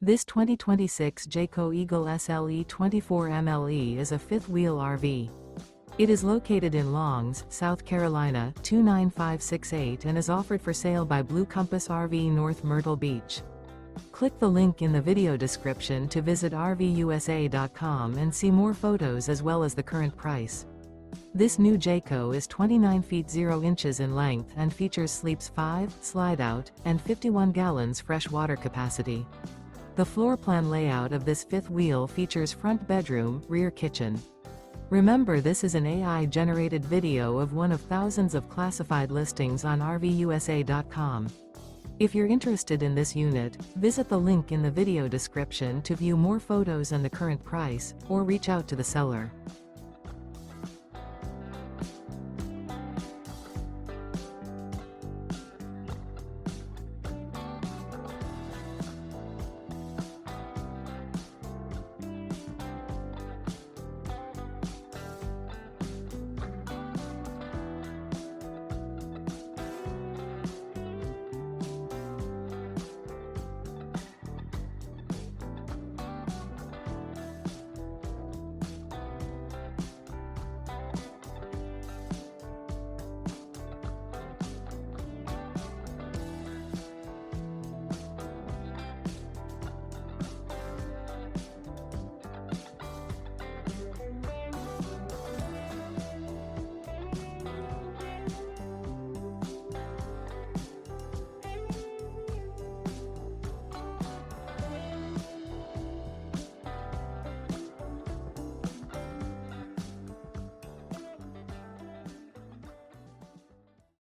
This 2026 Jayco Eagle SLE 24 MLE is a fifth-wheel RV. It is located in Longs, South Carolina, 29568 and is offered for sale by Blue Compass RV North Myrtle Beach. Click the link in the video description to visit RVUSA.com and see more photos as well as the current price. This new Jayco is 29 feet 0 inches in length and features sleeps 5, slide-out, and 51 gallons fresh water capacity. The floor plan layout of this fifth wheel features front bedroom, rear kitchen. Remember, this is an AI-generated video of one of thousands of classified listings on RVUSA.com. If you're interested in this unit, visit the link in the video description to view more photos and the current price, or reach out to the seller.